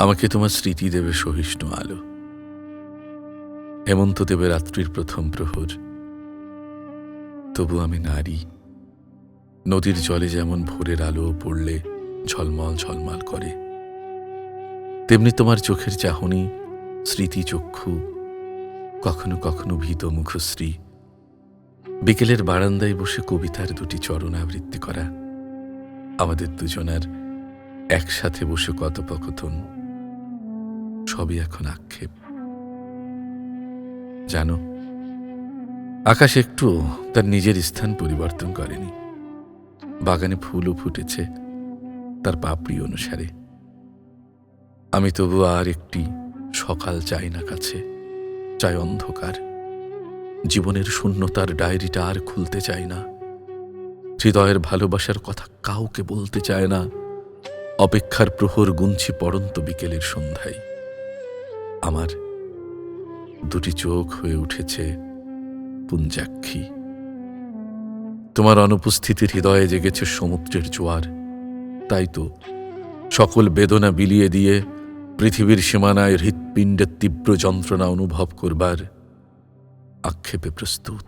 আমাকে তোমার স্মৃতি দেবে সহিষ্ণু আলো, হেমন্ত দেবে রাত্রির প্রথম প্রহর। তবু আমি নারী, নদীর জলে যেমন ভোরের আলো পড়লে ঝলমল ঝলমল করে, তেমনি তোমার চোখের চাহনি, স্মৃতি চক্ষু, কখনো কখনো ভীত মুখশ্রী, বিকেলের বারান্দায় বসে কবিতার দুটি চরণ আবৃত্তি করা, আমাদের দুজনার একসাথে বসে কথোপকথন, সবই এখন আক্ষেপ। জানো, আকাশ একটু তার নিজের স্থান পরিবর্তন করেনি। বাগানে ফুলও ফুটেছে তার পাপড়ি অনুসারে। আমি তবু আর একটি সকাল চাই না কাছে, চাই অন্ধকার। জীবনের শূন্যতার ডায়েরিটা আর খুলতে চাই না। হৃদয়ের ভালোবাসার কথা কাউকে বলতে চায় না। অপেক্ষার প্রহর গুনছি পড়ন্ত বিকেলের সন্ধ্যায়। আমার দুটি চোখ হয়ে উঠেছে পুঞ্জাক্ষী। তোমার অনুপস্থিতির হৃদয়ে জেগেছে সমুদ্রের জোয়ার। তাই তো সকল বেদনা বিলিয়ে দিয়ে পৃথিবীর সীমানায় হৃৎপিণ্ডের তীব্র যন্ত্রণা অনুভব করবার আক্ষেপে প্রস্তুত।